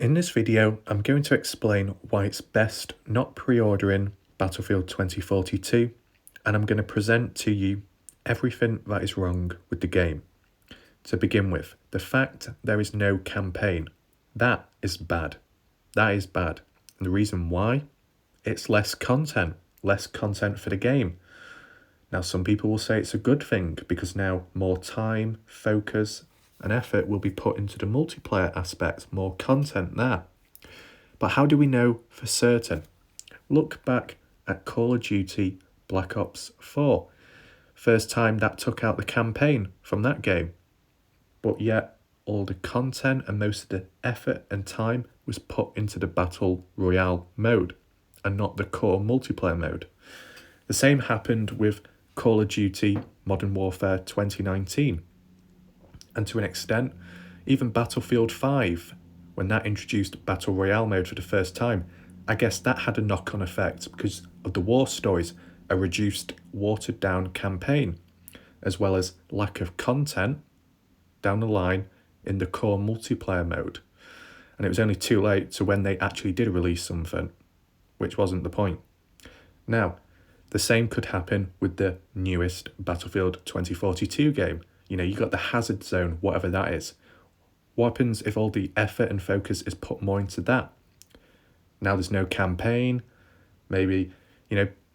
In this video, I'm going to explain why it's best not pre-ordering Battlefield 2042, and I'm going to present to you everything that is wrong with the game. To begin with, the fact there is no campaign, that is bad. That is bad. And the reason why? It's less content for the game. Now, some people will say it's a good thing because now more time, focus, and effort will be put into the multiplayer aspect, more content there. But how do we know for certain? Look back at Call of Duty Black Ops 4. First time that took out the campaign from that game. But yet, all the content and most of the effort and time was put into the Battle Royale mode and not the core multiplayer mode. The same happened with Call of Duty Modern Warfare 2019. And to an extent, even Battlefield 5, when that introduced Battle Royale mode for the first time, I guess that had a knock-on effect because of the war stories, a reduced, watered-down campaign, as well as lack of content down the line in the core multiplayer mode. And it was only too late to when they actually did release something, which wasn't the point. Now, the same could happen with the newest Battlefield 2042 game. You know, you got the hazard zone, whatever that is. What happens if all the effort and focus is put more into that? Now there's no campaign. Maybe,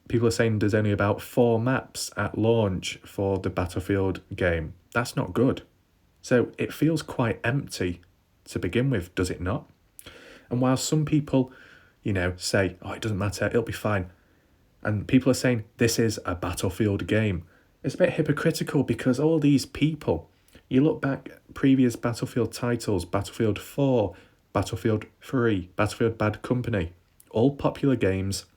people are saying there's only about 4 maps at launch for the Battlefield game. That's not good. So it feels quite empty to begin with, does it not? And while some people, say, oh, it doesn't matter, it'll be fine. And people are saying this is a Battlefield game. It's a bit hypocritical because all these people, you look back at previous Battlefield titles, Battlefield 4, Battlefield 3, Battlefield Bad Company, all popular games,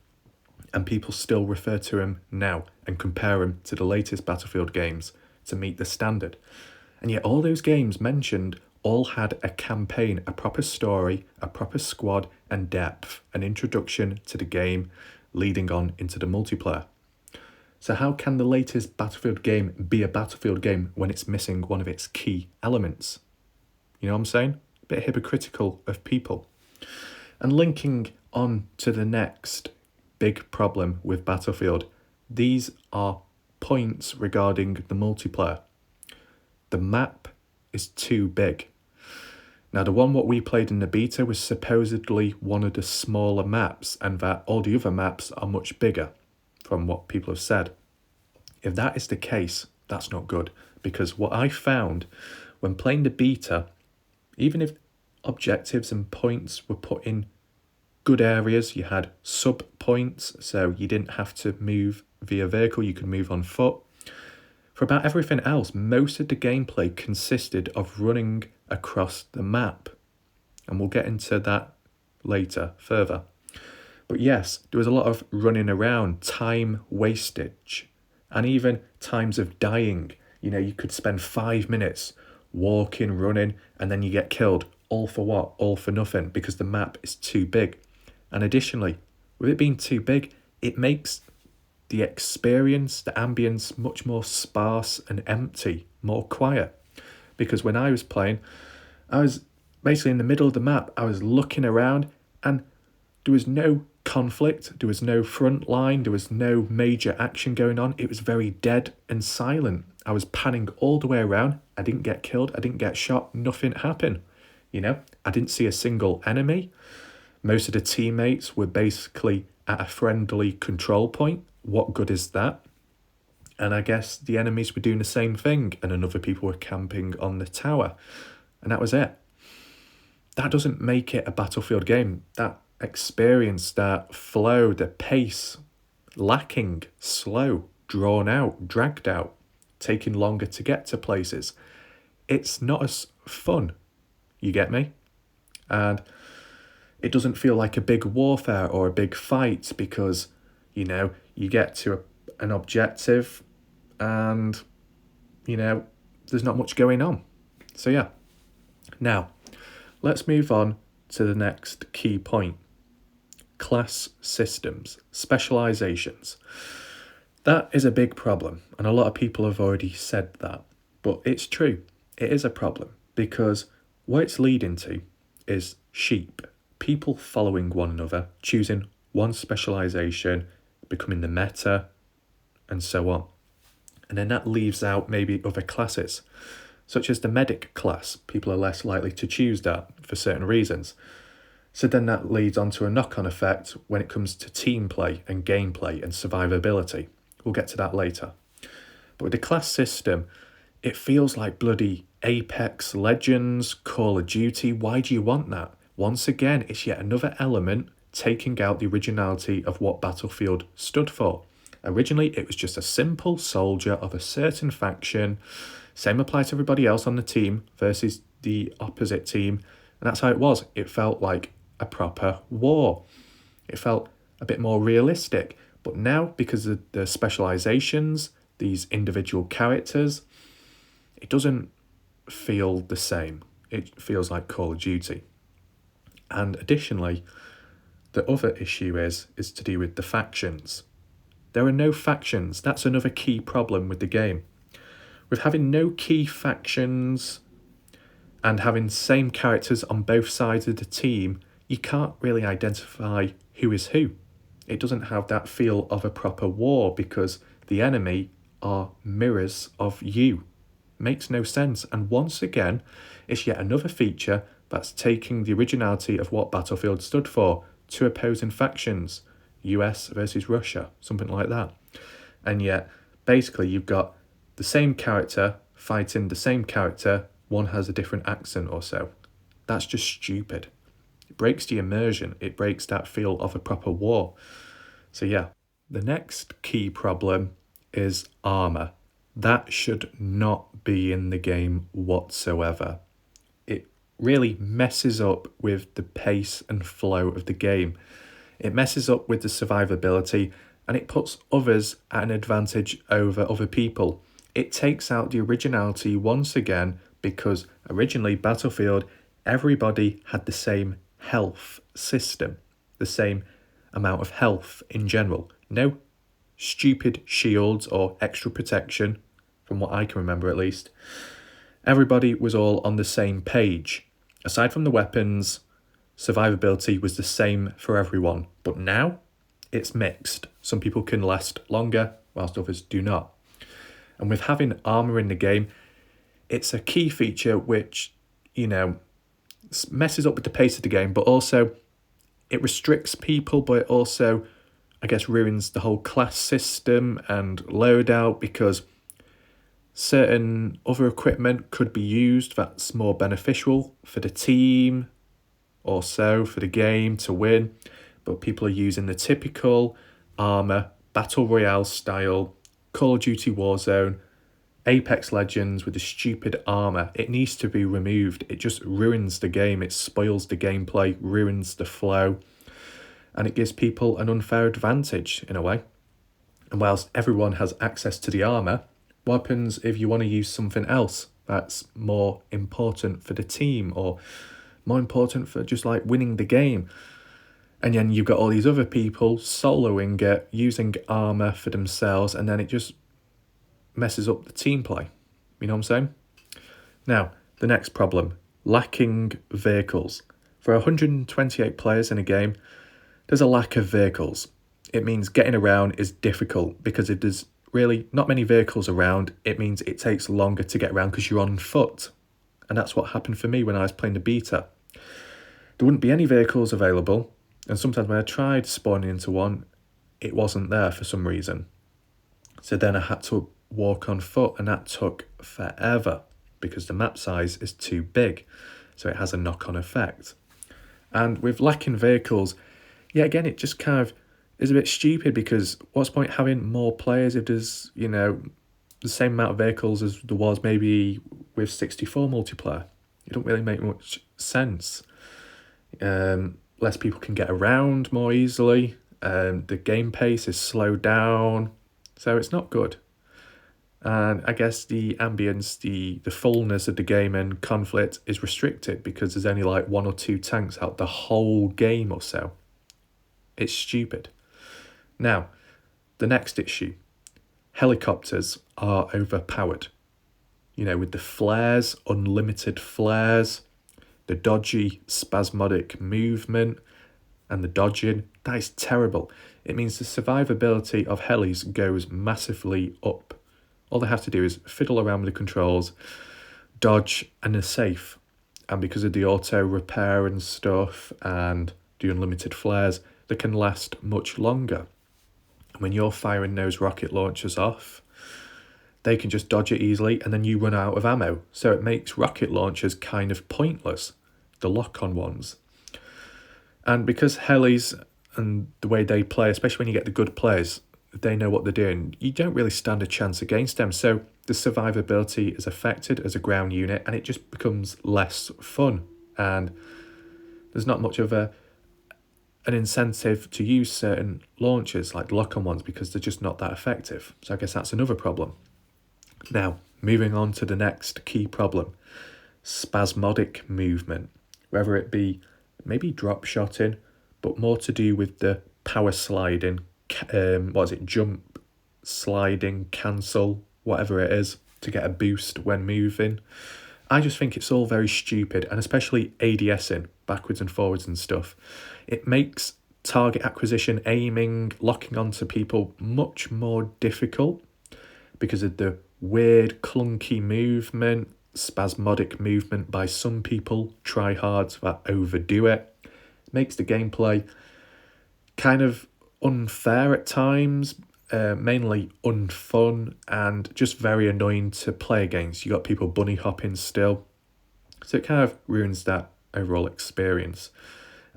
and people still refer to them now and compare them to the latest Battlefield games to meet the standard. And yet all those games mentioned all had a campaign, a proper story, a proper squad and depth, an introduction to the game leading on into the multiplayer. So how can the latest Battlefield game be a Battlefield game when it's missing one of its key elements? You know what I'm saying? A bit hypocritical of people. And linking on to the next big problem with Battlefield, these are points regarding the multiplayer. The map is too big. Now, the one what we played in the beta was supposedly one of the smaller maps, and that all the other maps are much bigger, from what people have said. If that is the case, that's not good, because what I found when playing the beta, even if objectives and points were put in good areas, you had sub points, so you didn't have to move via vehicle, you could move on foot. For about everything else, most of the gameplay consisted of running across the map, and we'll get into that later further. But yes, there was a lot of running around, time wastage, and even times of dying. You could spend 5 minutes walking, running, and then you get killed. All for what? All for nothing, because the map is too big. And additionally, with it being too big, it makes the experience, the ambience, much more sparse and empty, more quiet. Because when I was playing, I was basically in the middle of the map. I was looking around and there was no conflict, there was no front line, there was no major action going on. It was very dead and silent. I was panning all the way around. I didn't get killed, I didn't get shot, nothing happened. I didn't see a single enemy. Most of the teammates were basically at a friendly control point. What good is that? And I guess the enemies were doing the same thing, and another people were camping on the tower. And that was it. That doesn't make it a Battlefield game. That experience, that flow, the pace, lacking, slow, drawn out, dragged out, taking longer to get to places. It's not as fun, you get me? And it doesn't feel like a big warfare or a big fight because, you get to an objective and, there's not much going on. So yeah. Now, let's move on to the next key point. Class systems, specializations. That is a big problem, and a lot of people have already said that, but it's true. It is a problem because what it's leading to is sheep. People following one another, choosing one specialization, becoming the meta, and so on. And then that leaves out maybe other classes, such as the medic class. People are less likely to choose that for certain reasons. So then that leads on to a knock-on effect when it comes to team play and gameplay and survivability. We'll get to that later. But with the class system, it feels like bloody Apex Legends, Call of Duty. Why do you want that? Once again, it's yet another element taking out the originality of what Battlefield stood for. Originally, it was just a simple soldier of a certain faction. Same applies to everybody else on the team versus the opposite team. And that's how it was. It felt like a proper war. It felt a bit more realistic. But now, because of the specializations, these individual characters, it doesn't feel the same. It feels like Call of Duty. And additionally, the other issue is to do with the factions. There are no factions. That's another key problem with the game. With having no key factions and having same characters on both sides of the team, you can't really identify who is who. It doesn't have that feel of a proper war because the enemy are mirrors of you. Makes no sense. And once again, it's yet another feature that's taking the originality of what Battlefield stood for to opposing factions. US versus Russia, something like that. And yet, basically, you've got the same character fighting the same character. One has a different accent or so. That's just stupid. It breaks the immersion. It breaks that feel of a proper war. So yeah, the next key problem is armor. That should not be in the game whatsoever. It really messes up with the pace and flow of the game. It messes up with the survivability and it puts others at an advantage over other people. It takes out the originality once again because originally Battlefield, everybody had the same health system, the same amount of health in general. No stupid shields or extra protection, from what I can remember at least. Everybody was all on the same page. Aside from the weapons, survivability was the same for everyone. But now, it's mixed. Some people can last longer, whilst others do not. And with having armour in the game, it's a key feature which, messes up with the pace of the game, but also it restricts people, but it also, I guess, ruins the whole class system and loadout because certain other equipment could be used that's more beneficial for the team or so, for the game to win, but people are using the typical armour, Battle Royale style, Call of Duty Warzone, Apex Legends with the stupid armour. It needs to be removed. It just ruins the game. It spoils the gameplay, ruins the flow, and it gives people an unfair advantage in a way. And whilst everyone has access to the armour, what happens if you want to use something else that's more important for the team or more important for just like winning the game? And then you've got all these other people soloing it, using armour for themselves, and then it just messes up the team play. You know what I'm saying? Now, the next problem, lacking vehicles. For 128 players in a game, there's a lack of vehicles. It means getting around is difficult because if there's really not many vehicles around, it means it takes longer to get around because you're on foot. And that's what happened for me when I was playing the beta. There wouldn't be any vehicles available, and sometimes when I tried spawning into one, it wasn't there for some reason. So then I had to walk on foot, and that took forever because the map size is too big. So it has a knock-on effect. And with lacking vehicles, yeah, again, it just kind of is a bit stupid because what's the point having more players if there's, the same amount of vehicles as there was maybe with 64 multiplayer? It don't really make much sense. Less people can get around more easily. The game pace is slowed down. So it's not good. And I guess the ambience, the fullness of the game and conflict is restricted because there's only like 1 or 2 tanks out the whole game or so. It's stupid. Now, the next issue. Helicopters are overpowered. With the flares, unlimited flares. the dodgy spasmodic movement and the dodging. That is terrible. It means the survivability of helis goes massively up. All they have to do is fiddle around with the controls, dodge, and they're safe. And because of the auto repair and stuff and the unlimited flares, they can last much longer. When you're firing those rocket launchers off, they can just dodge it easily and then you run out of ammo. So it makes rocket launchers kind of pointless, the lock-on ones. And because helis and the way they play, especially when you get the good players, they know what they're doing, you don't really stand a chance against them. So the survivability is affected as a ground unit and it just becomes less fun. And there's not much of an incentive to use certain launchers like the lock-on ones because they're just not that effective. So I guess that's another problem. Now, moving on to the next key problem, spasmodic movement, whether it be maybe drop shotting, but more to do with the power sliding, jump, sliding, cancel, whatever it is, to get a boost when moving. I just think it's all very stupid, and especially ADSing, backwards and forwards and stuff. It makes target acquisition, aiming, locking onto people much more difficult because of the weird, clunky movement, spasmodic movement by some people, tryhards that overdo it. Makes the gameplay kind of unfair at times, mainly unfun and just very annoying to play against. You got people bunny hopping still, so it kind of ruins that overall experience.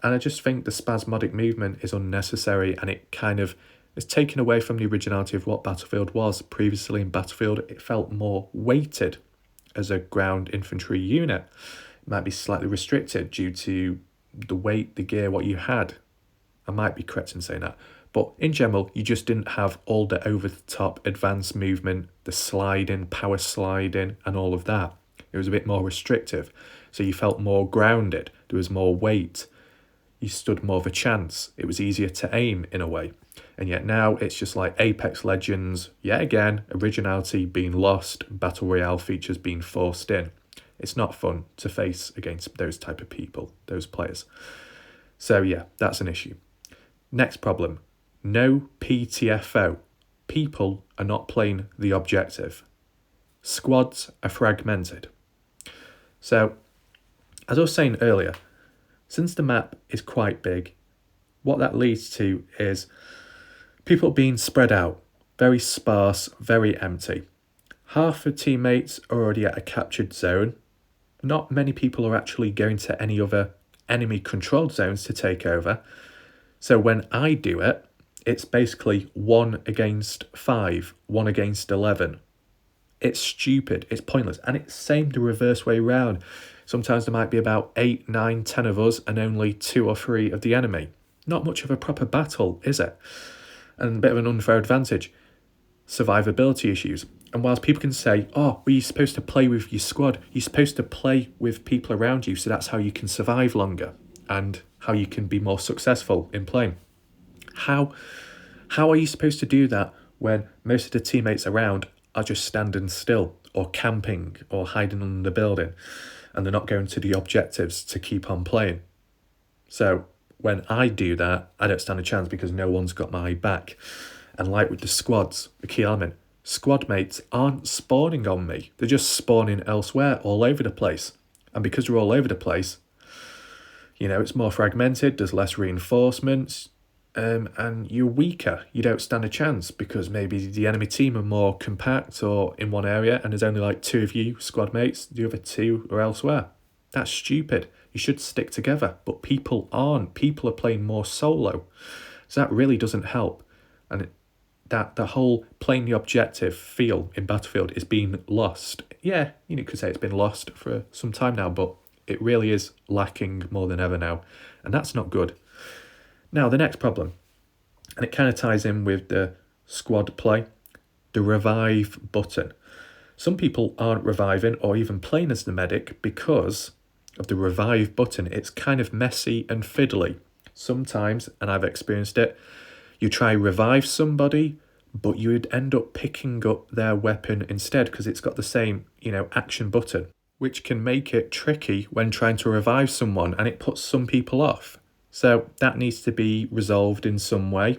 And I just think the spasmodic movement is unnecessary and it kind of is taken away from the originality of what Battlefield was. Previously in Battlefield, it felt more weighted as a ground infantry unit. It might be slightly restricted due to the weight, the gear, what you had. I might be correct in saying that. But in general, you just didn't have all the over-the-top advanced movement, the sliding, power sliding, and all of that. It was a bit more restrictive. So you felt more grounded. There was more weight. You stood more of a chance. It was easier to aim in a way. And yet now it's just like Apex Legends, yet again, originality being lost, Battle Royale features being forced in. It's not fun to face against those type of people, those players. So yeah, that's an issue. Next problem, no PTFO. People are not playing the objective. Squads are fragmented. So, as I was saying earlier, since the map is quite big, what that leads to is people being spread out, very sparse, very empty. Half the teammates are already at a captured zone. Not many people are actually going to any other enemy-controlled zones to take over. So when I do it, it's basically 1 against 5, 1 against 11. It's stupid, it's pointless, and it's same the reverse way round. Sometimes there might be about 8, 9, 10 of us and only 2 or 3 of the enemy. Not much of a proper battle, is it? And a bit of an unfair advantage. Survivability issues. And whilst people can say, oh, well, you're supposed to play with your squad, you're supposed to play with people around you, so that's how you can survive longer and how you can be more successful in playing. How are you supposed to do that when most of the teammates around are just standing still or camping or hiding under the building and they're not going to the objectives to keep on playing? So when I do that, I don't stand a chance because no one's got my back. And like with the squads, the key element, squad mates aren't spawning on me. They're just spawning elsewhere, all over the place. And because they're all over the place, you know, it's more fragmented, there's less reinforcements, and you're weaker. You don't stand a chance because maybe the enemy team are more compact or in one area and there's only like 2 of you, squad mates, the other 2 are elsewhere. That's stupid. You should stick together, but people aren't. People are playing more solo. So that really doesn't help. And that the whole playing the objective feel in Battlefield is being lost. Yeah, you could say it's been lost for some time now, but it really is lacking more than ever now. And that's not good. Now, the next problem, and it kind of ties in with the squad play, the revive button. Some people aren't reviving or even playing as the medic because of the revive button. It's kind of messy and fiddly. Sometimes, and I've experienced it, you try revive somebody, but you would end up picking up their weapon instead because it's got the same, action button. which can make it tricky when trying to revive someone, and it puts some people off. So that needs to be resolved in some way.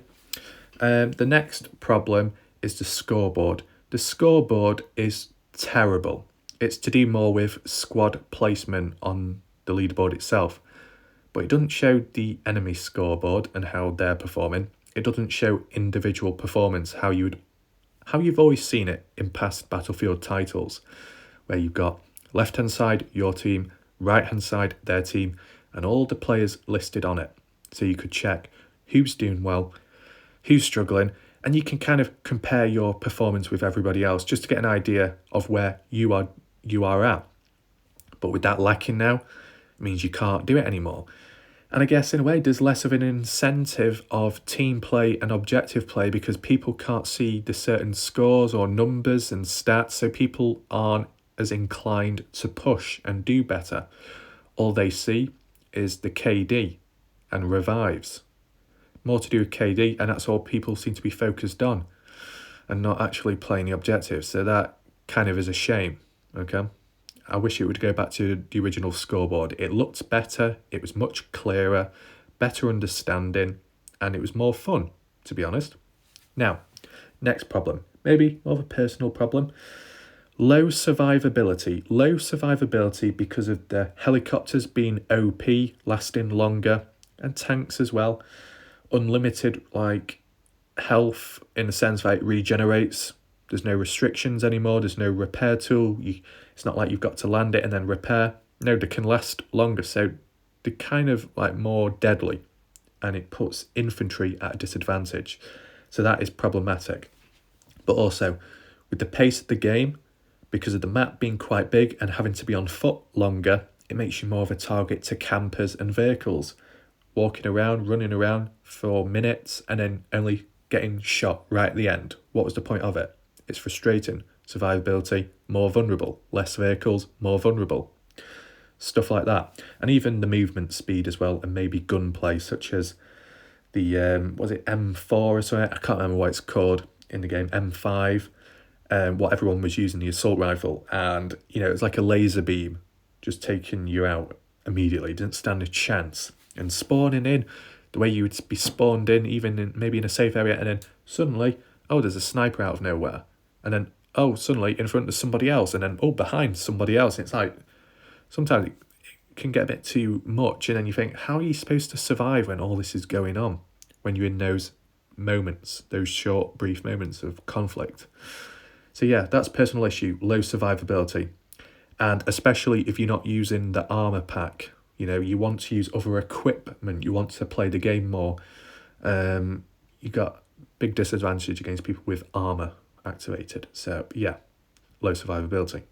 The next problem is the scoreboard. The scoreboard is terrible. It's to do more with squad placement on the leaderboard itself, but it doesn't show the enemy scoreboard and how they're performing. It doesn't show individual performance, how you've always seen it in past Battlefield titles, where you've got left-hand side, your team, right-hand side, their team, and all the players listed on it. So you could check who's doing well, who's struggling, and you can kind of compare your performance with everybody else just to get an idea of where you are at. But with that lacking now, it means you can't do it anymore. And I guess in a way there's less of an incentive of team play and objective play because people can't see the certain scores or numbers and stats, so people aren't as inclined to push and do better. All they see is the KD and revives. More to do with KD, and that's all people seem to be focused on and not actually playing the objectives. So that kind of is a shame, okay? I wish it would go back to the original scoreboard. It looked better, it was much clearer, better understanding, and it was more fun, to be honest. Now, next problem, maybe more of a personal problem. Low survivability. Low survivability because of the helicopters being OP, lasting longer, and tanks as well. Unlimited health in the sense that it regenerates. There's no restrictions anymore. There's no repair tool. It's not like you've got to land it and then repair. No, they can last longer. So they're kind of more deadly, and it puts infantry at a disadvantage. So that is problematic. But also with the pace of the game, because of the map being quite big and having to be on foot longer, it makes you more of a target to campers and vehicles. Walking around, running around for minutes and then only getting shot right at the end. What was the point of it? It's frustrating. Survivability, more vulnerable. Less vehicles, more vulnerable. Stuff like that. And even the movement speed as well, and maybe gunplay, such as the, was it M4 or something? I can't remember what it's called in the game, M5. What everyone was using, the assault rifle. And, it's like a laser beam just taking you out immediately. Didn't stand a chance. And spawning in, the way you would be spawned in, even maybe in a safe area, and then suddenly, there's a sniper out of nowhere. And then, suddenly in front of somebody else, and then, behind somebody else. And it's sometimes it can get a bit too much, and then you think, how are you supposed to survive when all this is going on? When you're in those moments, those short, brief moments of conflict. So yeah, that's a personal issue, low survivability. And especially if you're not using the armor pack. You want to use other equipment. You want to play the game more. You got big disadvantage against people with armor activated. So yeah, low survivability.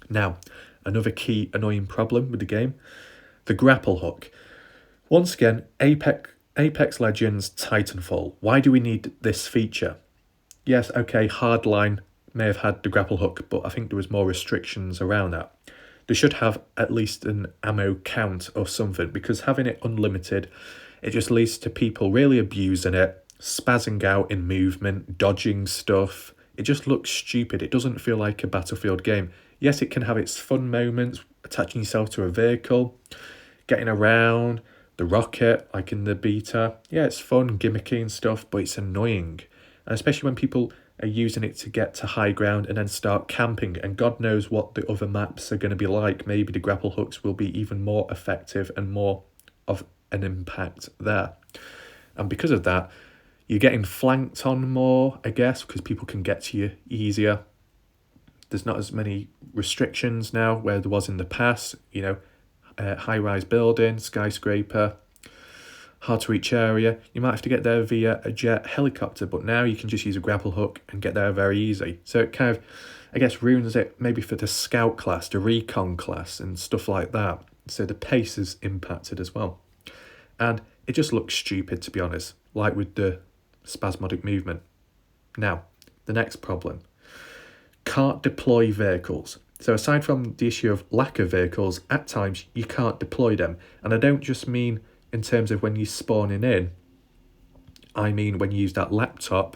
Now, another key annoying problem with the game, the grapple hook. Once again, Apex Legends Titanfall. Why do we need this feature? Yes, okay, Hardline may have had the grapple hook, but I think there was more restrictions around that. They should have at least an ammo count or something, because having it unlimited, it just leads to people really abusing it, spazzing out in movement, dodging stuff. It just looks stupid. It doesn't feel like a Battlefield game. Yes, it can have its fun moments, attaching yourself to a vehicle, getting around, the rocket, like in the beta. Yeah, it's fun, gimmicky and stuff, but it's annoying. And especially when people are using it to get to high ground and then start camping, and God knows what the other maps are going to be like. Maybe the grapple hooks will be even more effective and more of an impact there. And because of that, you're getting flanked on more, I guess, because people can get to you easier. There's not as many restrictions now where there was in the past, high-rise building, skyscraper, hard to reach area. You might have to get there via a jet helicopter, but now you can just use a grapple hook and get there very easy. So it kind of, I guess, ruins it maybe for the scout class, the recon class and stuff like that. So the pace is impacted as well. And it just looks stupid, to be honest, like with the Spasmodic Movement. Now, the next problem. Can't deploy vehicles. So aside from the issue of lack of vehicles, at times you can't deploy them. And I don't just mean in terms of when you're spawning in, I mean when you use that laptop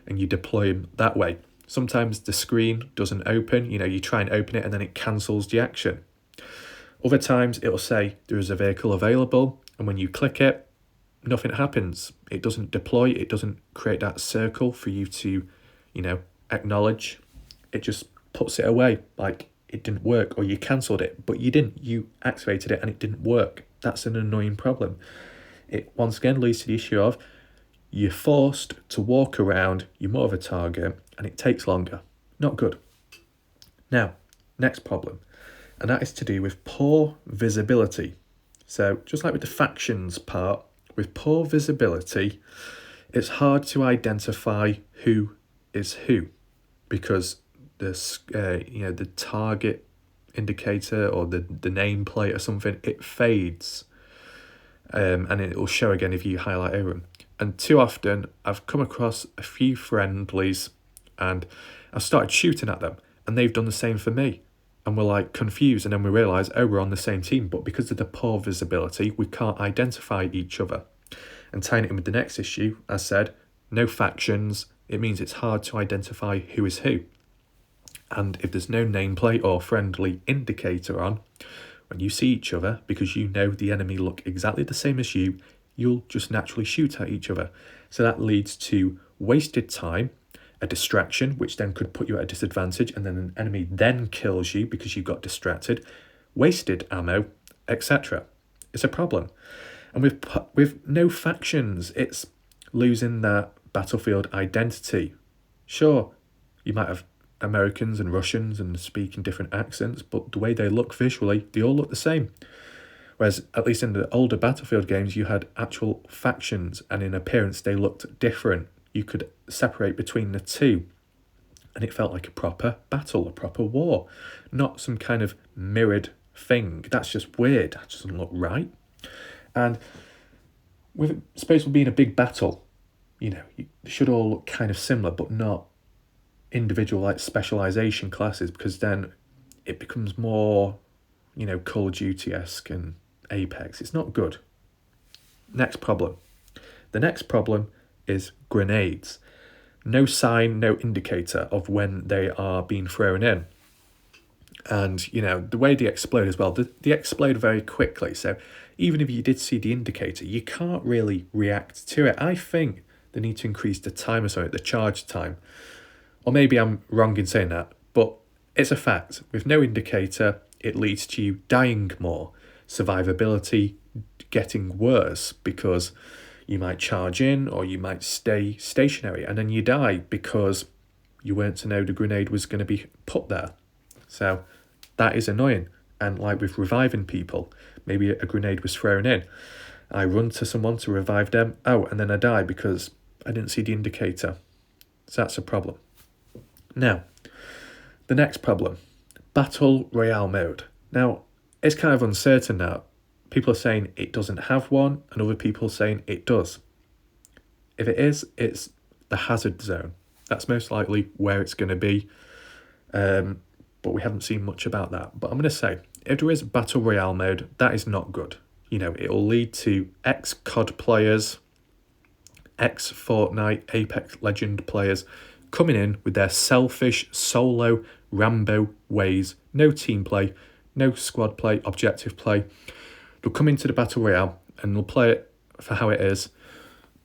and you deploy them that way. Sometimes the screen doesn't open, you try and open it and then it cancels the action. Other times it'll say there is a vehicle available, and when you click it, nothing happens. It doesn't deploy, it doesn't create that circle for you to, acknowledge. It just puts it away like it didn't work, or you cancelled it, but you didn't. You activated it and it didn't work. That's an annoying problem. It once again leads to the issue of you're forced to walk around, you're more of a target, and it takes longer. Not good. Now, next problem, and that is to do with poor visibility. So just like with the factions part, with poor visibility, it's hard to identify who is who, because the target indicator or the nameplate or something, it fades, and it will show again if you highlight over them. And too often I've come across a few friendlies and I've started shooting at them, and they've done the same for me, and we're like confused, and then we realise, oh, we're on the same team, but because of the poor visibility we can't identify each other. And tying it in with the next issue, as said, no factions, it means it's hard to identify who is who. And if there's no nameplate or friendly indicator on, when you see each other, because the enemy look exactly the same as you, you'll just naturally shoot at each other. So that leads to wasted time, a distraction, which then could put you at a disadvantage, and then an enemy then kills you because you got distracted, wasted ammo, etc. It's a problem. And with no factions, it's losing that battlefield identity. Sure, you might have Americans and Russians and speak in different accents, but the way they look visually, they all look the same. Whereas at least in the older Battlefield games, you had actual factions, and in appearance they looked different. You could separate between the two, and it felt like a proper battle, a proper war, not some kind of mirrored thing. That's just weird. That doesn't look right. And with Spaceward being a big battle, you should all look kind of similar, but not individual like specialization classes, because then it becomes more, Call of Duty-esque and Apex. It's not good. Next problem. The next problem is grenades. No sign, no indicator of when they are being thrown in. And, the way they explode as well, they explode very quickly. So even if you did see the indicator, you can't really react to it. I think they need to increase the time or something, the charge time. Or maybe I'm wrong in saying that, but it's a fact. With no indicator, it leads to you dying more. Survivability getting worse, because you might charge in or you might stay stationary, and then you die because you weren't to know the grenade was going to be put there. So that is annoying. And like with reviving people, maybe a grenade was thrown in. I run to someone to revive them. Oh, and then I die because I didn't see the indicator. So that's a problem. Now, the next problem, Battle Royale mode. Now, it's kind of uncertain now. People are saying it doesn't have one, and other people are saying it does. If it is, it's the hazard zone. That's most likely where it's going to be, but we haven't seen much about that. But I'm going to say, if there is Battle Royale mode, that is not good. It'll lead to ex-COD players, ex-Fortnite, Apex Legend players coming in with their selfish, solo, Rambo ways. No team play, no squad play, objective play. They'll come into the Battle Royale and they'll play it for how it is,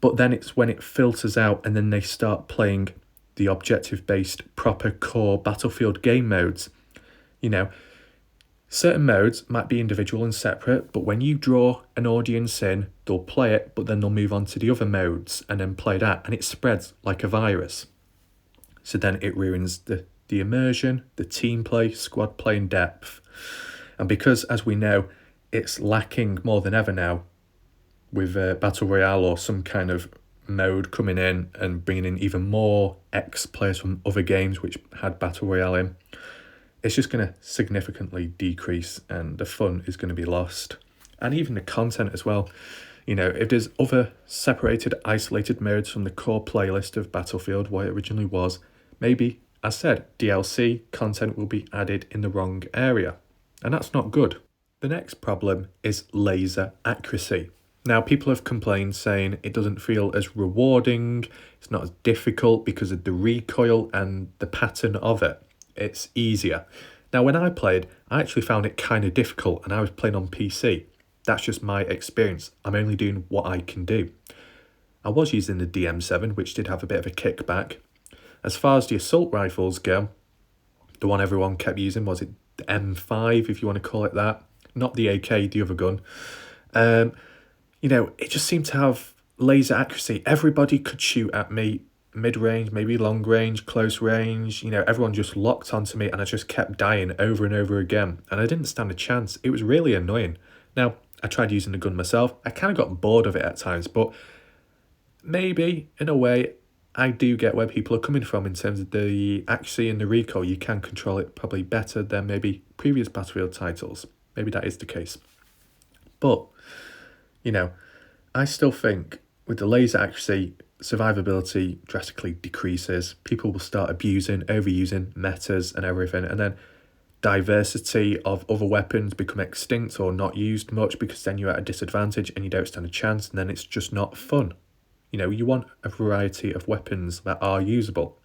but then it's when it filters out and then they start playing the objective-based, proper core Battlefield game modes. Certain modes might be individual and separate, but when you draw an audience in, they'll play it, but then they'll move on to the other modes and then play that, and it spreads like a virus. So then it ruins the immersion, the team play, squad play and depth. And because, as we know, it's lacking more than ever now with Battle Royale or some kind of mode coming in and bringing in even more ex-players from other games which had Battle Royale in, it's just going to significantly decrease and the fun is going to be lost. And even the content as well. If there's other separated, isolated modes from the core playlist of Battlefield, what it originally was, maybe, as said, DLC content will be added in the wrong area. And that's not good. The next problem is laser accuracy. Now, people have complained saying it doesn't feel as rewarding, it's not as difficult because of the recoil and the pattern of it. It's easier. Now, when I played, I actually found it kind of difficult and I was playing on PC. That's just my experience. I'm only doing what I can do. I was using the DM7, which did have a bit of a kickback. As far as the assault rifles go, the one everyone kept using, was it the M5, if you want to call it that? Not the AK, the other gun. It just seemed to have laser accuracy. Everybody could shoot at me, mid-range, maybe long range, close range. Everyone just locked onto me and I just kept dying over and over again. And I didn't stand a chance. It was really annoying. Now, I tried using the gun myself. I kind of got bored of it at times, but maybe, in a way, I do get where people are coming from in terms of the accuracy and the recoil. You can control it probably better than maybe previous Battlefield titles. Maybe that is the case. But, I still think with the laser accuracy, survivability drastically decreases. People will start abusing, overusing metas and everything. And then diversity of other weapons become extinct or not used much because then you're at a disadvantage and you don't stand a chance, and then it's just not fun. You want a variety of weapons that are usable.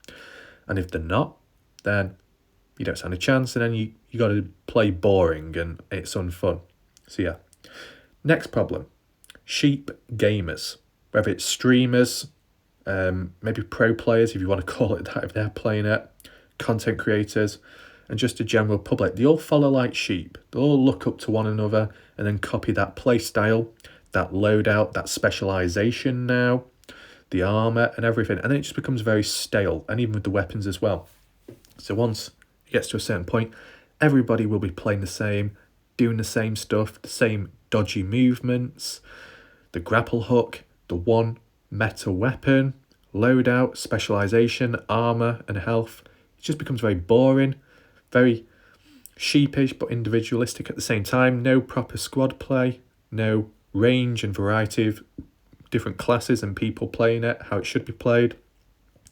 And if they're not, then you don't stand a chance, and then you got to play boring and it's unfun. So yeah. Next problem. Sheep gamers. Whether it's streamers, maybe pro players, if you want to call it that, if they're playing it, content creators, and just a general public. They all follow like sheep. They all look up to one another and then copy that play style, that loadout, that specialization now, the armor and everything. And then it just becomes very stale, and even with the weapons as well. So once it gets to a certain point, everybody will be playing the same, doing the same stuff, the same dodgy movements, the grapple hook, the one meta weapon, loadout, specialization, armor and health. It just becomes very boring, very sheepish but individualistic at the same time. No proper squad play, no range and variety of different classes and people playing it how it should be played.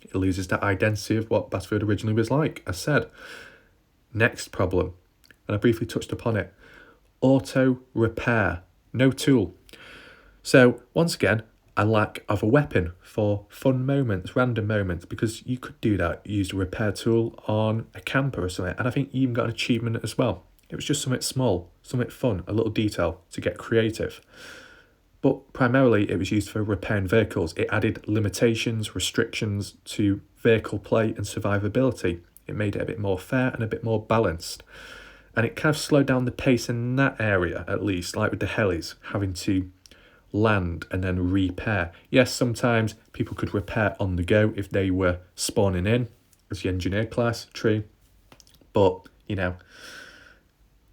It loses that identity of what Battlefield originally was like, as said. Next problem, and I briefly touched upon it, auto repair, no tool. So once again, a lack of a weapon for fun moments, random moments, because you could do that, use a repair tool on a camper or something, and I think you even got an achievement as well. It was just something small, something fun, a little detail to get creative. But primarily it was used for repairing vehicles. It added limitations, restrictions to vehicle play and survivability. It made it a bit more fair and a bit more balanced. And it kind of slowed down the pace in that area, at least, like with the helis, having to land and then repair. Yes, sometimes people could repair on the go if they were spawning in as the engineer class, true. But,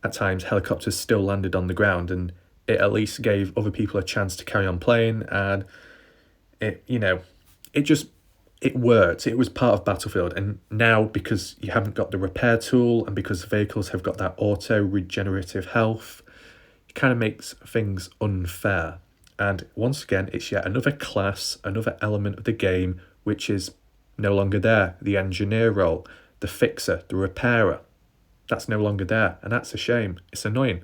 at times helicopters still landed on the ground, and it at least gave other people a chance to carry on playing, and it worked. It was part of Battlefield, and now because you haven't got the repair tool and because the vehicles have got that auto regenerative health, it kind of makes things unfair. And once again, it's yet another class, another element of the game which is no longer there. The engineer role, the fixer, the repairer, that's no longer there, and that's a shame. It's annoying.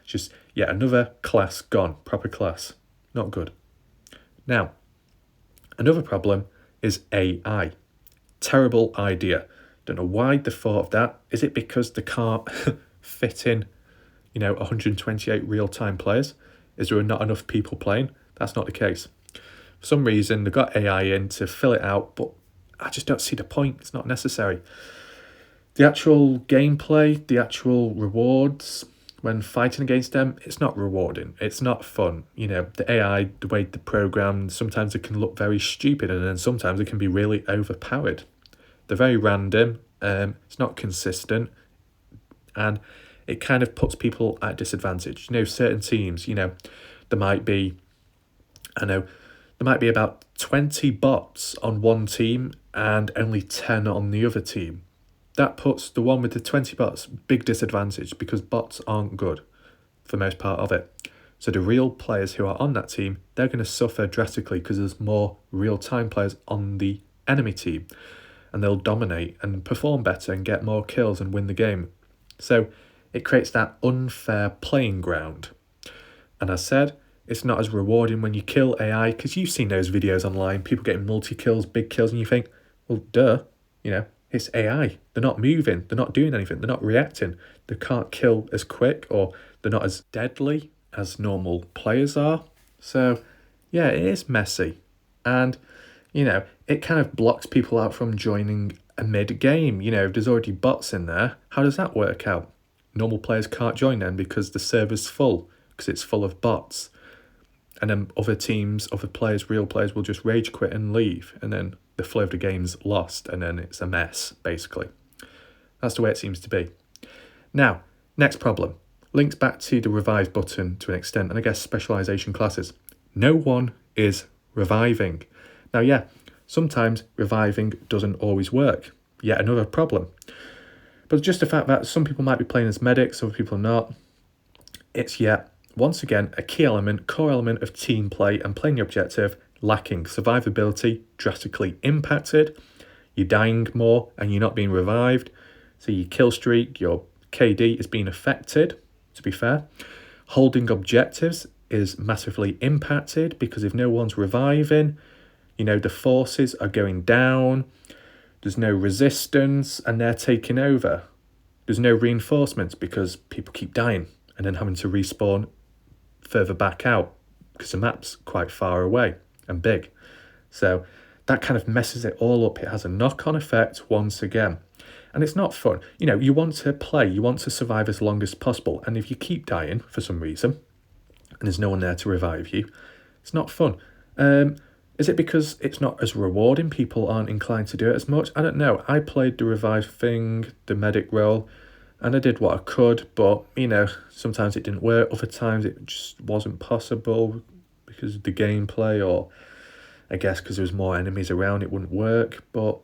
It's just yet another class gone, proper class. Not good. Now, another problem is AI. Terrible idea. Don't know why they thought of that. Is it because they can't fit in, 128 real-time players? Is there not enough people playing? That's not the case. For some reason, they got AI in to fill it out, but I just don't see the point. It's not necessary. The actual gameplay, the actual rewards, when fighting against them, it's not rewarding. It's not fun. The AI, the way they're programmed, sometimes it can look very stupid, and then sometimes it can be really overpowered. They're very random. It's not consistent, and it kind of puts people at a disadvantage. Certain teams, there might be about 20 bots on one team and only 10 on the other team. That puts the one with the 20 bots big disadvantage because bots aren't good for the most part of it. So the real players who are on that team, they're going to suffer drastically because there's more real-time players on the enemy team, and they'll dominate and perform better and get more kills and win the game. So it creates that unfair playing ground. And as said, It's not as rewarding when you kill AI, because you've seen those videos online, people getting multi-kills, big kills, and you think, well, duh, it's AI. They're not moving, they're not doing anything, they're not reacting, they can't kill as quick, or they're not as deadly as normal players are. So, yeah, it is messy. And, it kind of blocks people out from joining a mid-game. If there's already bots in there, how does that work out? Normal players can't join them because the server's full, because it's full of bots. And then other teams, other players, real players will just rage quit and leave. And then the flow of the game's lost, and then it's a mess, basically. That's the way it seems to be. Now, next problem. Links back to the revive button to an extent, and I guess specialization classes. No one is reviving. Now, yeah, sometimes reviving doesn't always work. Yet another problem. But just the fact that some people might be playing as medics, other people not, it's yet, once again, a key element, core element of team play and playing the objective, lacking. Survivability drastically impacted. You're dying more and you're not being revived. So your kill streak, your KD is being affected, to be fair. Holding objectives is massively impacted because if no one's reviving, the forces are going down. There's no resistance and they're taking over. There's no reinforcements because people keep dying and then having to respawn further back out because the map's quite far away and big. So that kind of messes it all up. It has a knock-on effect once again. And it's not fun. You want to play, you want to survive as long as possible. And if you keep dying for some reason and there's no one there to revive you, it's not fun. Is it because it's not as rewarding? People aren't inclined to do it as much? I don't know. I played the revive thing, the medic role, and I did what I could, but, sometimes it didn't work. Other times it just wasn't possible because of the gameplay, or I guess because there was more enemies around, it wouldn't work. But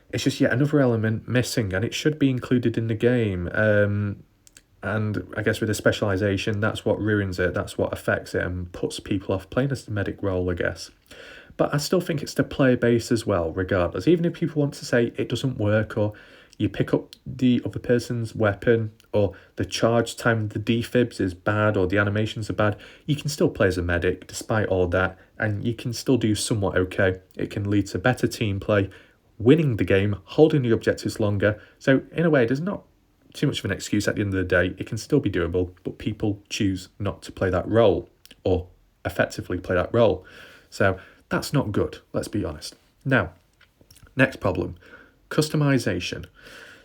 it's just yet another element missing, and it should be included in the game. And I guess with the specialization, that's what ruins it. That's what affects it and puts people off playing as the medic role, I guess. But I still think it's the player base as well, regardless. Even if people want to say it doesn't work, or you pick up the other person's weapon, or the charge time of the defibs is bad, or the animations are bad, you can still play as a medic despite all that, and you can still do somewhat okay. It can lead to better team play, winning the game, holding the objectives longer. So in a way, there's not too much of an excuse at the end of the day. It can still be doable, but people choose not to play that role or effectively play that role. So that's not good, let's be honest. Now, next problem, customization.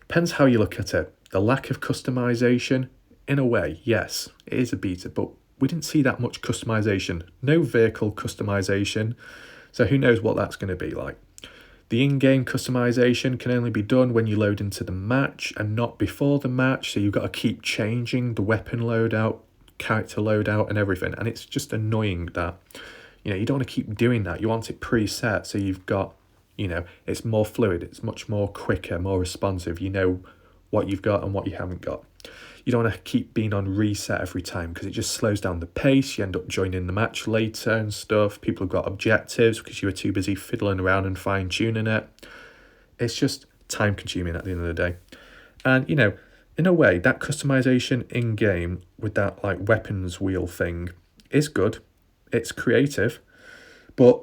Depends how you look at it. The lack of customization, in a way, yes, it is a beta, but we didn't see that much customization. No vehicle customization, so who knows what that's going to be like. The in-game customization can only be done when you load into the match and not before the match, so you've got to keep changing the weapon loadout, character loadout and everything, and it's just annoying that, you don't want to keep doing that. You want it preset, so you've got, it's more fluid, it's much more quicker, more responsive, what you've got and what you haven't got. You don't want to keep being on reset every time because it just slows down the pace. You end up joining the match later and stuff. People have got objectives because you were too busy fiddling around and fine-tuning it. It's just time-consuming at the end of the day. And, in a way, that customization in-game with that, weapons wheel thing is good. It's creative. But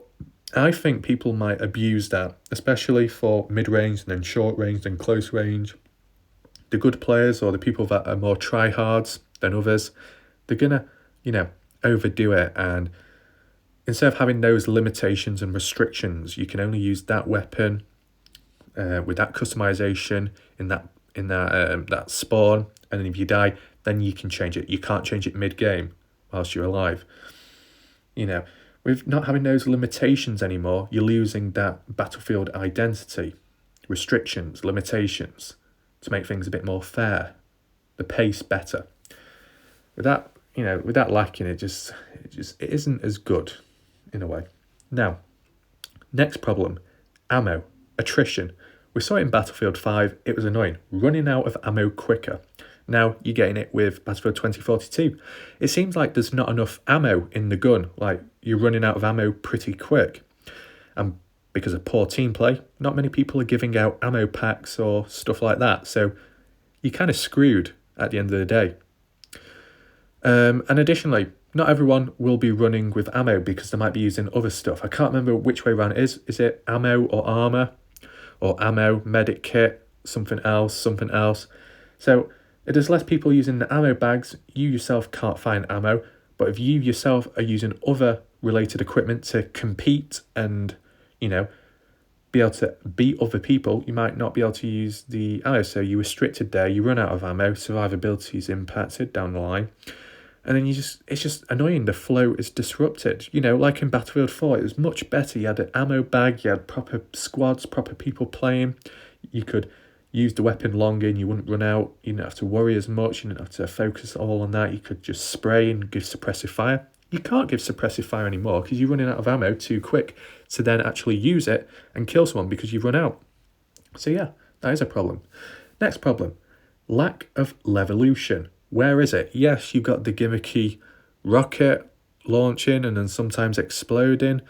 I think people might abuse that, especially for mid-range and then short range and close range. The good players, or the people that are more tryhards than others, they're going to, overdo it. And instead of having those limitations and restrictions, you can only use that weapon with that customization in that spawn. And then if you die, then you can change it. You can't change it mid-game whilst you're alive. With not having those limitations anymore, you're losing that battlefield identity, restrictions, limitations, to make things a bit more fair, the pace better. With that lacking, it isn't as good in a way. Now, next problem, ammo, attrition. We saw it in Battlefield 5, it was annoying, running out of ammo quicker. Now you're getting it with Battlefield 2042. It seems like there's not enough ammo in the gun, you're running out of ammo pretty quick. And because of poor team play, not many people are giving out ammo packs or stuff like that. So you're kind of screwed at the end of the day. And additionally, not everyone will be running with ammo because they might be using other stuff. I can't remember which way around it is. Is it ammo or armor? Or ammo, medic kit, something else, something else. So if there's less people using the ammo bags, you yourself can't find ammo. But if you yourself are using other related equipment to compete and, be able to beat other people, you might not be able to use the ammo. So you're restricted there, you run out of ammo, survivability is impacted down the line. And then it's just annoying. The flow is disrupted. Like in Battlefield 4, it was much better. You had an ammo bag, you had proper squads, proper people playing. You could use the weapon longer and you wouldn't run out. You didn't have to worry as much. You didn't have to focus all on that. You could just spray and give suppressive fire. You can't give suppressive fire anymore because you're running out of ammo too quick to then actually use it and kill someone because you've run out. So yeah, that is a problem. Next problem, lack of Levolution. Where is it? Yes, you've got the gimmicky rocket launching and then sometimes exploding.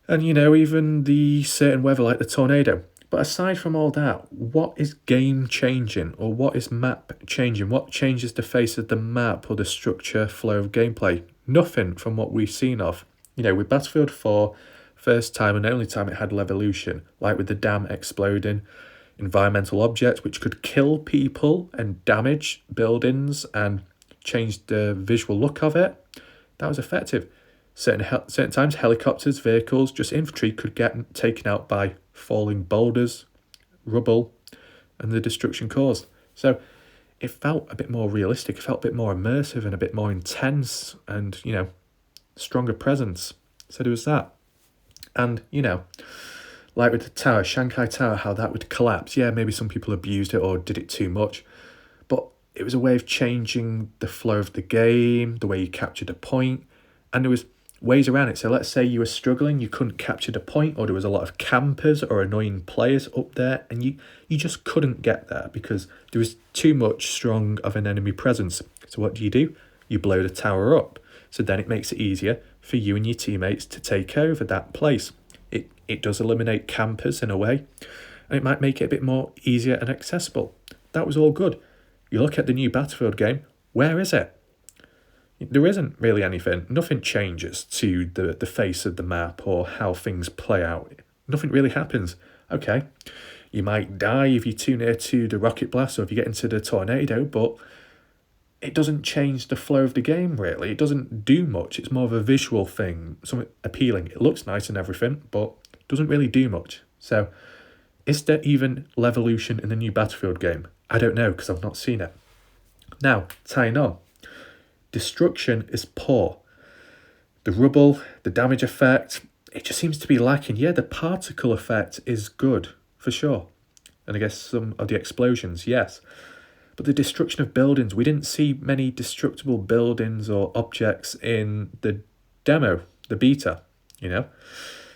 And, even the certain weather like the tornado. But aside from all that, what is game changing or what is map changing? What changes the face of the map or the structure, flow of gameplay? Nothing from what we've seen of. With Battlefield 4, first time and only time it had Levolution, like with the dam exploding, environmental objects which could kill people and damage buildings and change the visual look of it. That was effective. Certain times, helicopters, vehicles, just infantry could get taken out by falling boulders, rubble, and the destruction caused. So it felt a bit more realistic. It felt a bit more immersive and a bit more intense and, stronger presence. So there was that. And, like with the tower, Shanghai Tower, how that would collapse. Yeah, maybe some people abused it or did it too much. But it was a way of changing the flow of the game, the way you captured a point. And there was ways around it. So let's say you were struggling, you couldn't capture the point, or there was a lot of campers or annoying players up there, and you just couldn't get there because there was too much strong of an enemy presence. So what do? You blow the tower up. So then it makes it easier for you and your teammates to take over that place. It does eliminate campers in a way, and it might make it a bit more easier and accessible. That was all good. You look at the new Battlefield game, where is it? There isn't really anything. Nothing changes to the face of the map or how things play out. Nothing really happens. Okay, you might die if you're too near to the rocket blast or if you get into the tornado, but it doesn't change the flow of the game, really. It doesn't do much. It's more of a visual thing, something appealing. It looks nice and everything, but doesn't really do much. So, is there even Levolution in the new Battlefield game? I don't know, because I've not seen it. Now, tying on. Destruction is poor. The rubble, the damage effect, it just seems to be lacking. Yeah, the particle effect is good, for sure. And I guess some of the explosions, yes. But the destruction of buildings, we didn't see many destructible buildings or objects in the demo, the beta,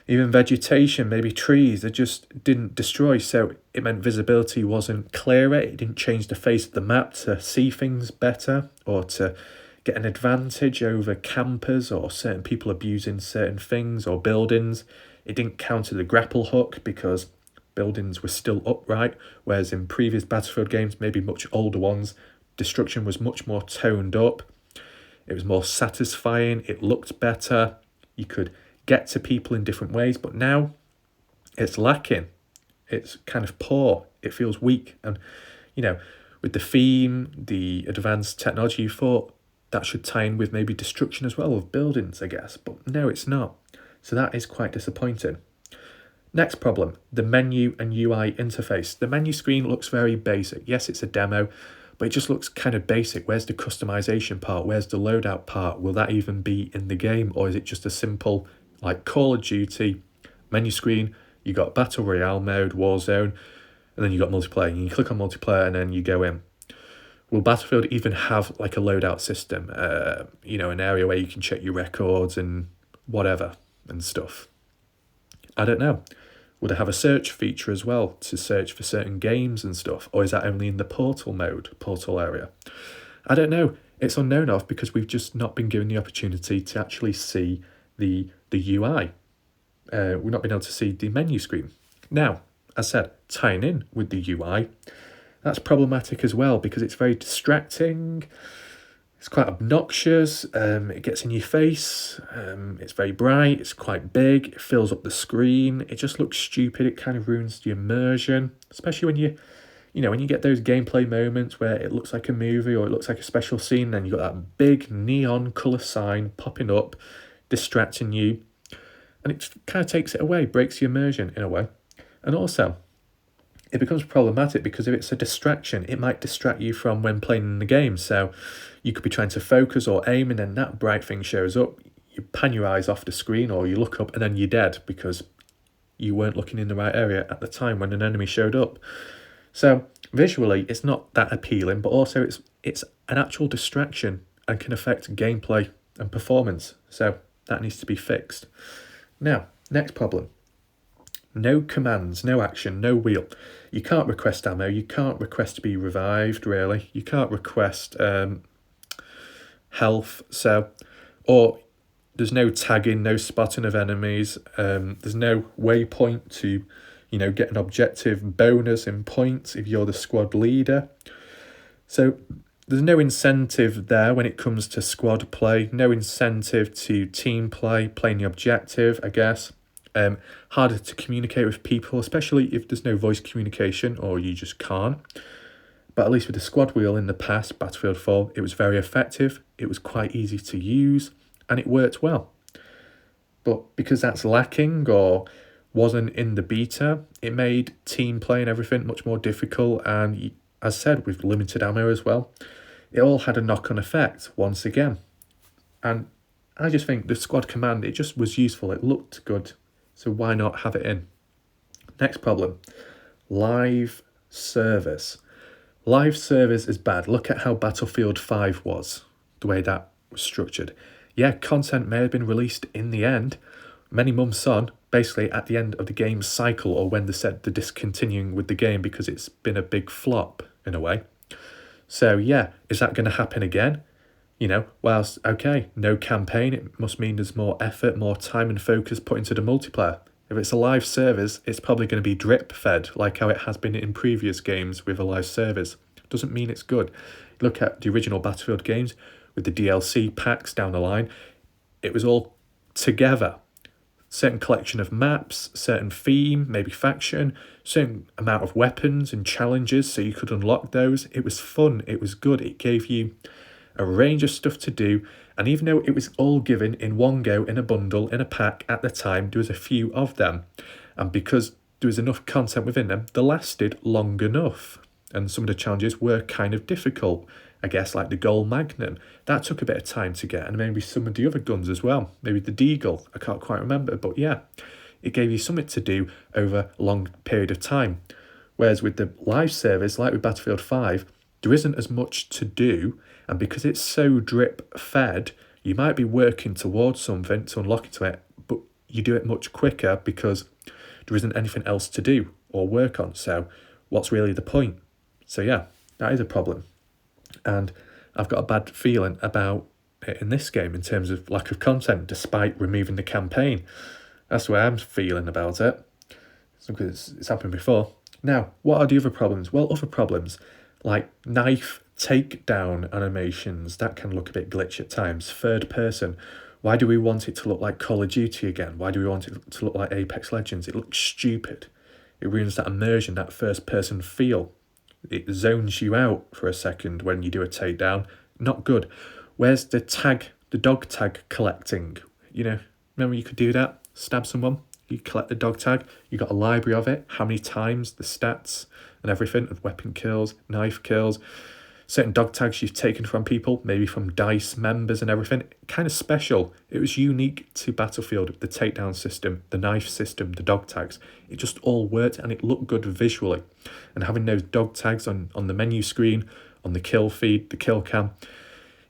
Even vegetation, maybe trees, they just didn't destroy. So it meant visibility wasn't clearer. It didn't change the face of the map to see things better or to get an advantage over campers or certain people abusing certain things or buildings. It didn't counter the grapple hook because buildings were still upright, whereas in previous Battlefield games, maybe much older ones, destruction was much more toned up. It was more satisfying. It looked better. You could get to people in different ways, but now it's lacking. It's kind of poor. It feels weak. And, with the theme, the advanced technology, you thought that should tie in with maybe destruction as well of buildings, I guess. But no, it's not. So that is quite disappointing. Next problem, the menu and UI interface. The menu screen looks very basic. Yes, it's a demo, but it just looks kind of basic. Where's the customization part? Where's the loadout part? Will that even be in the game? Or is it just a simple, like Call of Duty menu screen? You got Battle Royale mode, Warzone, and then you got multiplayer. And you click on multiplayer and then you go in. Will Battlefield even have like a loadout system? An area where you can check your records and whatever and stuff. I don't know. Would it have a search feature as well to search for certain games and stuff? Or is that only in the portal area? I don't know. It's unknown of because we've just not been given the opportunity to actually see the UI. We've not been able to see the menu screen. Now, as I said, tying in with the UI, that's problematic as well because it's very distracting. It's quite obnoxious, it gets in your face, it's very bright, it's quite big, it fills up the screen, it just looks stupid, it kind of ruins the immersion, especially when when you get those gameplay moments where it looks like a movie or it looks like a special scene, and you've got that big neon colour sign popping up, distracting you, and it kind of takes it away, breaks the immersion in a way. And also, it becomes problematic because if it's a distraction, it might distract you from when playing in the game. So you could be trying to focus or aim, and then that bright thing shows up, you pan your eyes off the screen or you look up and then you're dead because you weren't looking in the right area at the time when an enemy showed up. So visually, it's not that appealing, but also it's an actual distraction and can affect gameplay and performance. So that needs to be fixed. Now, next problem. No commands, no action, no wheel. You can't request ammo, you can't request to be revived, really. You can't request health, or there's no tagging, no spotting of enemies, there's no waypoint to, get an objective bonus in points if you're the squad leader. So there's no incentive there when it comes to squad play, no incentive to team play, playing the objective, I guess. Harder to communicate with people, especially if there's no voice communication or you just can't. But at least with the squad wheel in the past, Battlefield 4, it was very effective, it was quite easy to use, and it worked well. But because that's lacking or wasn't in the beta, it made team play and everything much more difficult, and as said, with limited ammo as well, it all had a knock-on effect once again. And I just think the squad command, it just was useful, it looked good, so why not have it in? Next problem, live service. Live service is bad. Look at how Battlefield 5 was, the way that was structured. Yeah, content may have been released in the end, many months on, basically at the end of the game's cycle, or when they said they're discontinuing with the game because it's been a big flop, in a way. So yeah, is that going to happen again? Whilst, okay, no campaign, it must mean there's more effort, more time and focus put into the multiplayer. If it's a live service, it's probably going to be drip-fed, like how it has been in previous games with a live service. Doesn't mean it's good. Look at the original Battlefield games with the DLC packs down the line. It was all together. Certain collection of maps, certain theme, maybe faction, certain amount of weapons and challenges so you could unlock those. It was fun, it was good, it gave you a range of stuff to do, and even though it was all given in one go, in a bundle, in a pack at the time, there was a few of them, and because there was enough content within them, they lasted long enough, and some of the challenges were kind of difficult, I guess, like the Gold Magnum, that took a bit of time to get, and maybe some of the other guns as well, maybe the Deagle, I can't quite remember, but yeah, it gave you something to do over a long period of time, whereas with the live service, like with Battlefield 5, there isn't as much to do, and because it's so drip-fed, you might be working towards something to unlock into it, but you do it much quicker because there isn't anything else to do or work on. So what's really the point? So yeah, that is a problem. And I've got a bad feeling about it in this game in terms of lack of content, despite removing the campaign. That's the way I'm feeling about it. Because it's happened before. Now, what are the other problems? Well, other problems like knife takedown animations, that can look a bit glitchy at times. Third person, why do we want it to look like Call of Duty again? Why do we want it to look like Apex Legends? It looks stupid. It ruins that immersion, that first person feel. It zones you out for a second when you do a takedown. Not good. Where's the dog tag collecting? Remember you could do that? Stab someone, you collect the dog tag, you got a library of it, how many times, the stats and everything of weapon kills, knife kills, certain dog tags you've taken from people, maybe from DICE members and everything. Kind of special. It was unique to Battlefield, the takedown system, the knife system, the dog tags. It just all worked and it looked good visually. And having those dog tags on the menu screen, on the kill feed, the kill cam,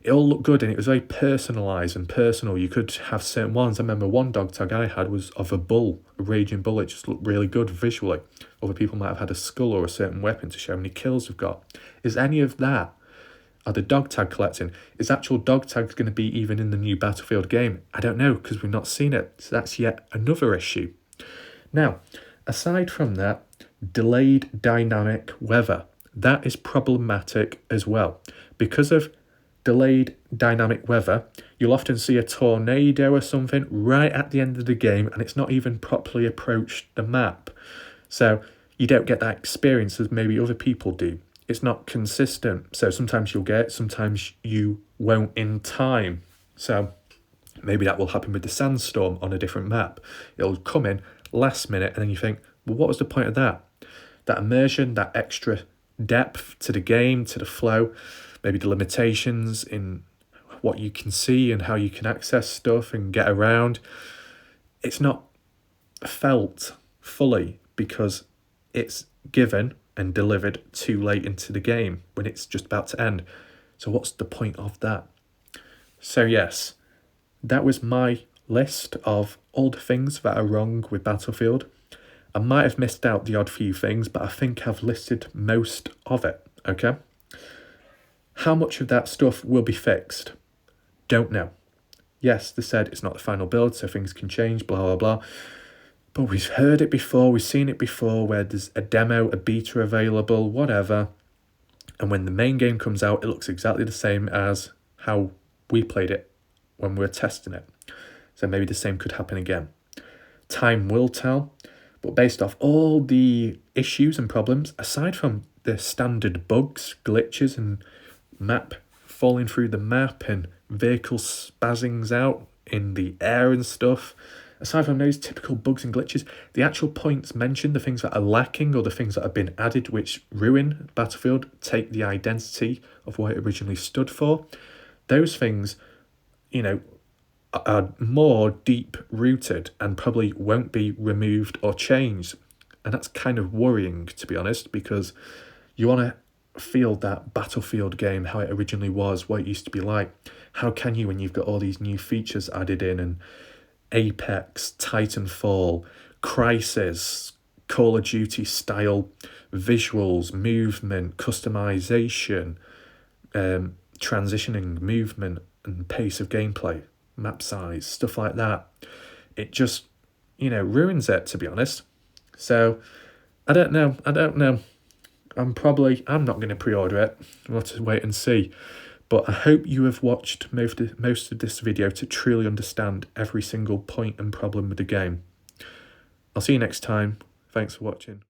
it all looked good and it was very personalised and personal. You could have certain ones. I remember one dog tag I had was of a bull, a raging bull. It just looked really good visually. Other people might have had a skull or a certain weapon to show how many kills they've got. Is any of that, are the dog tag collecting, is actual dog tags going to be even in the new Battlefield game? I don't know, because we've not seen it. So that's yet another issue. Now, aside from that, delayed dynamic weather. That is problematic as well. Because of delayed dynamic weather, you'll often see a tornado or something right at the end of the game, and it's not even properly approached the map. So you don't get that experience as maybe other people do. It's not consistent. So sometimes you'll get it, sometimes you won't in time. So maybe that will happen with the sandstorm on a different map. It'll come in last minute, and then you think, well, what was the point of that? That immersion, that extra depth to the game, to the flow, maybe the limitations in what you can see and how you can access stuff and get around. It's not felt fully because it's given and delivered too late into the game when it's just about to end. So what's the point of that? So yes, that was my list of all the things that are wrong with Battlefield. I might have missed out the odd few things, but I think I've listed most of it, okay? How much of that stuff will be fixed? Don't know. Yes, they said it's not the final build, so things can change, blah, blah, blah. But we've heard it before, we've seen it before, where there's a demo, a beta available, whatever. And when the main game comes out, it looks exactly the same as how we played it when we were testing it. So maybe the same could happen again. Time will tell. But based off all the issues and problems, aside from the standard bugs, glitches, and map falling through the map and vehicles spazzing out in the air and stuff, aside from those typical bugs and glitches, the actual points mentioned, the things that are lacking or the things that have been added which ruin Battlefield, take the identity of what it originally stood for, those things, are more deep-rooted and probably won't be removed or changed. And that's kind of worrying, to be honest, because you want to feel that Battlefield game, how it originally was, what it used to be like. How can you when you've got all these new features added in, and Apex, Titanfall, Crysis, Call of Duty style visuals, movement, customization, transitioning, movement and pace of gameplay, map size, stuff like that. It just, ruins it, to be honest. So, I don't know. I'm not going to pre-order it. We'll have to wait and see. But I hope you have watched most of this video to truly understand every single point and problem with the game. I'll see you next time. Thanks for watching.